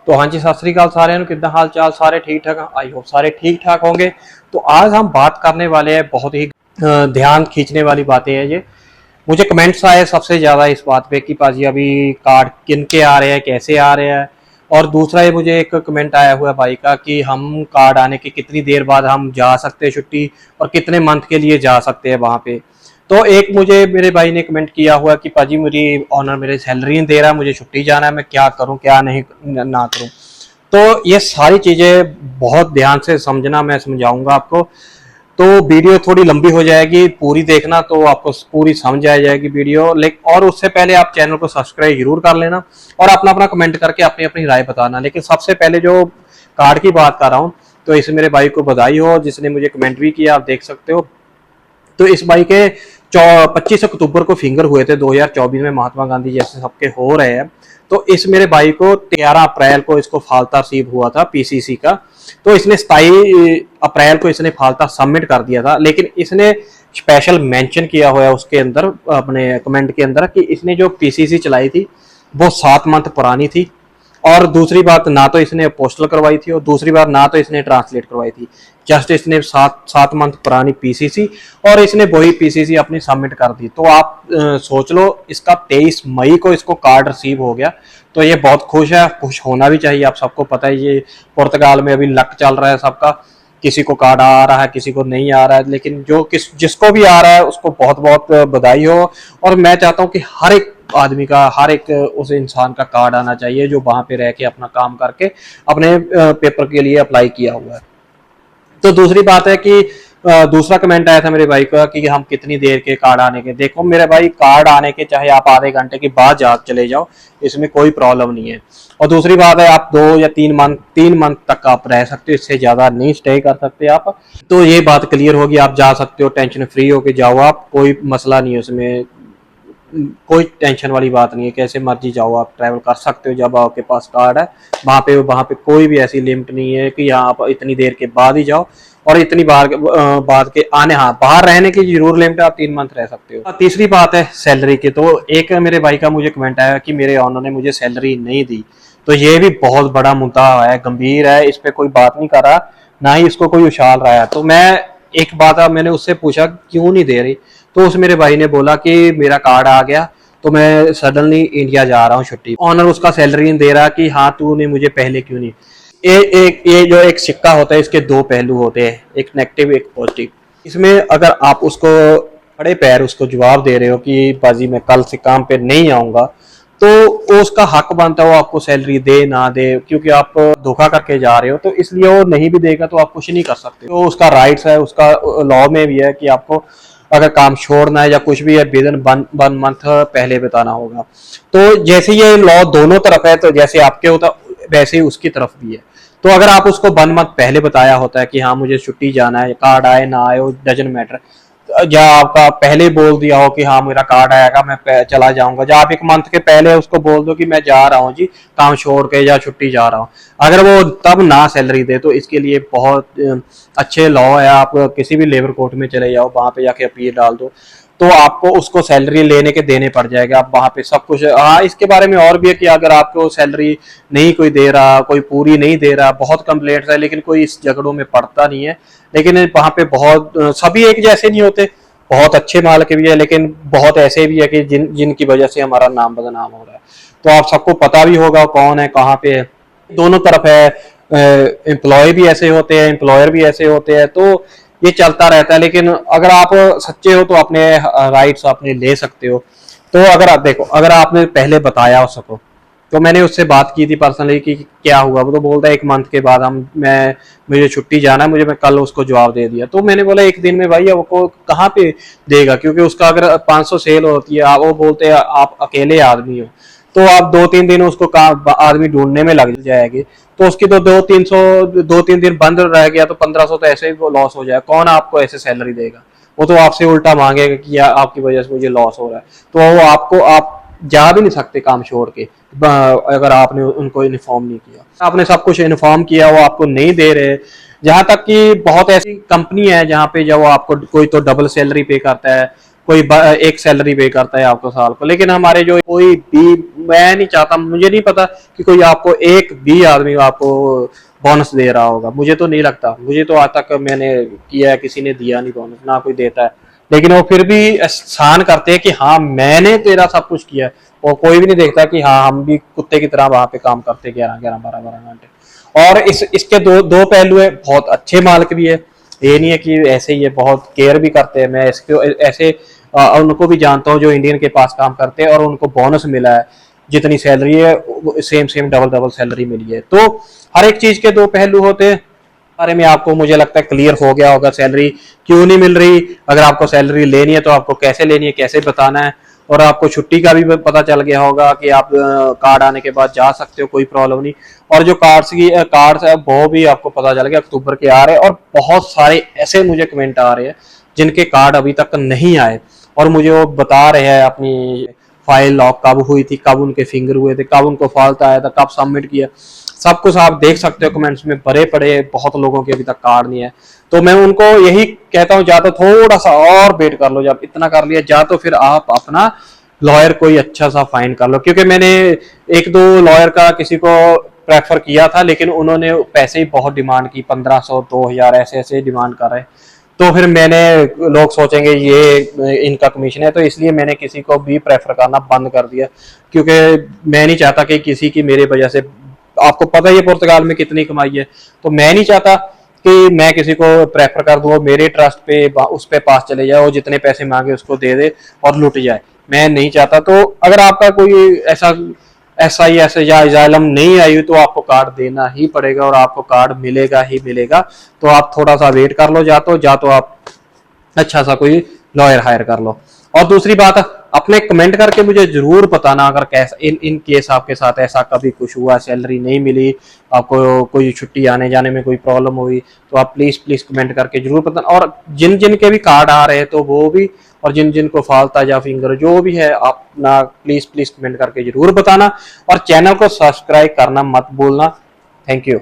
तो हाँ जी, सत श्री अकाल सारे कितना हाल चाल, सारे ठीक ठाक। आई होप सारे ठीक ठाक होंगे। तो आज हम बात करने वाले हैं, बहुत ही ध्यान खींचने वाली बातें हैं ये। मुझे कमेंट्स आए सबसे ज़्यादा इस बात पे कि पाजी अभी कार्ड किन के आ रहे हैं, कैसे आ रहे हैं। और दूसरा ये मुझे एक कमेंट आया हुआ है भाई का कि हम कार्ड आने के कितनी देर बाद हम जा सकते हैं छुट्टी, और कितने मंथ के लिए जा सकते हैं वहाँ पे। तो एक मुझे मेरे भाई ने कमेंट किया हुआ कि पाजी मेरी ऑनर मेरे सैलरी नहीं दे रहा, मुझे छुट्टी जाना है, मैं क्या करूं क्या नहीं ना करूं। तो ये सारी चीज़ें बहुत ध्यान से समझना, मैं समझाऊंगा आपको। तो वीडियो थोड़ी लंबी हो जाएगी, पूरी देखना तो आपको पूरी समझ आ जाएगी वीडियो। लेकिन और उससे पहले आप चैनल को सब्सक्राइब जरूर कर लेना और अपना अपना कमेंट करके अपनी अपनी राय बताना। लेकिन सबसे पहले जो कार्ड की बात कर रहा हूँ, तो इस मेरे भाई को बधाई हो जिसने मुझे कमेंट भी किया, आप देख सकते हो। तो इस भाई के 25 अक्टूबर को फिंगर हुए थे 2024 में, महात्मा गांधी जैसे सबके हो रहे हैं। तो इस मेरे भाई को 13 अप्रैल को इसको फालता रिसीव हुआ था पीसीसी का। तो इसने 27 अप्रैल को इसने फालता सबमिट कर दिया था। लेकिन इसने स्पेशल मेंशन किया हुआ है उसके अंदर, अपने कमेंट के अंदर, कि इसने जो पीसीसी चलाई थी वो 7 मंथ पुरानी थी। और दूसरी बात, ना तो इसने पोस्टल करवाई थी, और दूसरी बात ना तो इसने ट्रांसलेट करवाई थी। जस्ट इसने 7 मंथ पुरानी पीसीसी, और इसने वही पीसीसी अपनी सबमिट कर दी। तो आप सोच लो, इसका 23 मई को इसको कार्ड रिसीव हो गया। तो ये बहुत खुश है, खुश होना भी चाहिए। आप सबको पता है ये पुर्तगाल में अभी लक चल रहा है सबका, किसी को कार्ड आ रहा है, किसी को नहीं आ रहा है। लेकिन जिसको भी आ रहा है उसको बहुत बहुत बधाई हो। और मैं चाहता हूँ कि हर एक आदमी का, हर एक उस इंसान का कार्ड आना चाहिए जो वहां पे रह के अपना काम करके अपने पेपर के लिए अप्लाई किया हुआ है। तो दूसरी बात है कि दूसरा कमेंट आया था मेरे भाई का कि हम कितनी देर के कार्ड आने के। देखो मेरे भाई, कार्ड आने के चाहे आप आधे घंटे के बाद जा चले जाओ, इसमें कोई प्रॉब्लम नहीं है। और दूसरी बात है, आप 2 या 3 मंथ तक आप रह सकते हो, इससे ज्यादा नहीं स्टे कर सकते आप। तो ये बात क्लियर होगी, आप जा सकते हो, टेंशन फ्री होके जाओ आप, कोई मसला नहीं है उसमें, कोई टेंशन वाली बात नहीं है। कैसे मर्जी जाओ, आप ट्रैवल कर सकते हो जब आपके पास कार्ड है। वहाँ पे कोई भी ऐसी लिमिट नहीं है कि यहाँ आप इतनी देर के बाद ही जाओ और इतनी बार बाद के आने। हाँ, बाहर रहने की जरूर लिमिट है, आप 3 मंथ रह सकते हो। तीसरी बात है सैलरी की। तो एक मेरे भाई का मुझे कमेंट आया कि मेरे ऑनर ने मुझे सैलरी नहीं दी। तो ये भी बहुत बड़ा मुद्दा है, गंभीर है, इस पे कोई बात नहीं कर रहा, ना ही इसको कोई उछाल रहा है। तो मैं एक बात, मैंने उससे पूछा क्यों नहीं दे रही। तो उस मेरे भाई ने बोला कि मेरा कार्ड आ गया तो मैं सडनली इंडिया जा रहा हूँ छुट्टी, ऑनर उसका सैलरी नहीं दे रहा कि हाँ तूने मुझे पहले क्यों नहीं। ये जो एक सिक्का होता है, इसके 2 पहलू होते हैं, एक नेगेटिव एक पॉजिटिव। इसमें अगर आप उसको खड़े पैर उसको जवाब दे रहे हो कि बाजी मैं कल से काम पे नहीं आऊंगा, तो उसका हक बनता है वो आपको सैलरी दे ना दे, क्योंकि आप धोखा करके जा रहे हो। तो इसलिए वो नहीं भी देगा तो आप कुछ नहीं कर सकते। तो उसका राइट्स है, उसका लॉ में भी है कि आपको अगर काम छोड़ना है या कुछ भी है, विदिन 1 मंथ पहले बताना होगा। तो जैसे ये लॉ दोनों तरफ है, तो जैसे आपके होता वैसे ही उसकी तरफ भी है। तो अगर आप उसको 1 मंथ पहले बताया होता है कि हाँ मुझे छुट्टी जाना है, कार्ड आए ना आए वो डजंट मैटर, या आपका पहले बोल दिया हो कि हाँ मेरा कार्ड आएगा मैं चला जाऊंगा, या आप 1 मंथ के पहले उसको बोल दो कि मैं जा रहा हूँ जी काम छोड़ के या छुट्टी जा रहा हूँ, अगर वो तब ना सैलरी दे, तो इसके लिए बहुत अच्छे लॉ है। आप किसी भी लेबर कोर्ट में चले जाओ, वहां पे जाके अपील डाल दो, तो आपको उसको सैलरी लेने के देने पड़ जाएगा। आप वहां पे सब कुछ, हाँ इसके बारे में और भी है कि अगर आपको सैलरी नहीं कोई दे रहा, कोई पूरी नहीं दे रहा, बहुत कंप्लेंट्स है, लेकिन कोई इस झगड़ों में पड़ता नहीं है। लेकिन वहां पे बहुत सभी एक जैसे नहीं होते, बहुत अच्छे माल के भी है, लेकिन बहुत ऐसे भी है कि जिनकी वजह से हमारा नाम बदनाम हो रहा है। तो आप सबको पता भी होगा कौन है, कहाँ पे है, दोनों तरफ है। एम्प्लॉय भी ऐसे होते हैं, एम्प्लॉयर भी ऐसे होते हैं, तो ये चलता रहता है। लेकिन अगर आप सच्चे हो तो अपने राइट्स अपने ले सकते हो। तो अगर आप देखो, अगर आपने पहले बताया हो सको, तो मैंने उससे बात की थी पर्सनली कि क्या हुआ। वो तो बोलता है 1 मंथ के बाद मुझे छुट्टी जाना है, मैं कल उसको जवाब दे दिया। तो मैंने बोला 1 दिन में भाई वो कहाँ पे देगा, क्योंकि उसका अगर 500 सेल होती है, वो बोलते हैं आप अकेले आदमी हो, तो आप 2-3 दिन उसको आदमी ढूंढने में लग जाएगी। तो उसकी तो 2-3 दिन बंद रह गया तो 1500 तो ऐसे ही लॉस हो जाए। कौन आपको ऐसे सैलरी देगा, वो तो आपसे उल्टा मांगेगा कि आपकी वजह से मुझे लॉस हो रहा है। तो वो आपको, आप जा भी नहीं सकते काम छोड़ के अगर आपने उनको इन्फॉर्म नहीं किया। आपने सब कुछ इन्फॉर्म किया, वो आपको नहीं दे रहे। जहां तक कि बहुत ऐसी कंपनी है जहां पे जब आपको कोई तो डबल सैलरी पे करता है, कोई एक सैलरी पे करता है आपको साल को, लेकिन हमारे जो कोई भी, मैं नहीं चाहता, मुझे नहीं पता कि कोई आपको एक भी आदमी आपको बोनस दे रहा होगा, मुझे तो नहीं लगता। मुझे तो आज तक मैंने किया है, किसी ने दिया नहीं बोनस, ना कोई देता है। लेकिन वो फिर भी एहसान करते हैं कि हाँ मैंने तेरा सब कुछ किया है, और कोई भी नहीं देखता कि हाँ हम भी कुत्ते की तरह वहां पे काम करते 11-11, 12-12 घंटे। और इसके दो दो पहलू है, बहुत अच्छे मालिक भी है, ये नहीं है कि ऐसे ही है, बहुत केयर भी करते हैं। मैं इसको ऐसे उनको भी जानता हूँ जो इंडियन के पास काम करते हैं और उनको बोनस मिला है, जितनी सैलरी है same same double double salary मिली है। तो हर एक चीज के दो पहलू होते हैं। बारे में आपको मुझे लगता है क्लियर हो गया होगा, सैलरी क्यों नहीं मिल रही, अगर आपको सैलरी लेनी है तो आपको कैसे लेनी है, कैसे बताना है, और आपको छुट्टी का भी पता चल गया होगा कि आप कार्ड आने के बाद जा सकते हो, कोई प्रॉब्लम नहीं। और जो कार्ड्स है वो भी आपको पता चल गया, अक्टूबर के आ रहे हैं। और बहुत सारे ऐसे मुझे कमेंट आ रहे हैं जिनके कार्ड अभी तक नहीं आए, और मुझे वो बता रहे हैं अपनी फाइल लॉक कब हुई थी, कब उनके फिंगर हुए थे, कब उनको फॉल्ट आया था, कब सबमिट किया, सब कुछ आप देख सकते हो कमेंट्स में भरे पड़े। बहुत लोगों के अभी तक कार्ड नहीं है, तो मैं उनको यही कहता हूँ, जा तो थोड़ा सा और वेट कर लो, जब इतना कर लिया जा तो फिर आप अपना लॉयर कोई अच्छा सा फाइंड कर लो। क्योंकि मैंने एक दो लॉयर का किसी को प्रेफर किया था, लेकिन उन्होंने पैसे ही बहुत डिमांड की, 1500 2000 ऐसे ऐसे डिमांड कर रहे। तो फिर मैंने, लोग सोचेंगे ये इनका कमीशन है, तो इसलिए मैंने किसी को भी प्रेफर करना बंद कर दिया। क्योंकि मैं नहीं चाहता कि किसी की मेरे वजह से, आपको पता ही है पुर्तगाल में कितनी कमाई है, तो मैं नहीं चाहता कि मैं किसी को प्रेफर कर दूं, मेरे ट्रस्ट पे उस पे पास चले जाए, वो जितने पैसे मांगे उसको दे दे और लुट जाए, मैं नहीं चाहता। तो अगर आपका कोई ऐसा या इजालम नहीं आई तो आपको कार्ड देना ही पड़ेगा, और आपको कार्ड मिलेगा ही मिलेगा। तो आप थोड़ा सा वेट कर लो, जा तो आप अच्छा सा कोई लॉयर हायर कर लो। और दूसरी बात, अपने कमेंट करके मुझे जरूर बताना अगर कैसा इन केस आपके साथ ऐसा कभी कुछ हुआ, सैलरी नहीं मिली, आपको कोई छुट्टी आने जाने में कोई प्रॉब्लम हुई, तो आप प्लीज कमेंट करके जरूर बताना। और जिन जिन के भी कार्ड आ रहे हैं तो वो भी, और जिन जिन को फालता या फिंगर जो भी है, आप ना प्लीज कमेंट करके जरूर बताना, और चैनल को सब्सक्राइब करना मत भूलना। Thank you.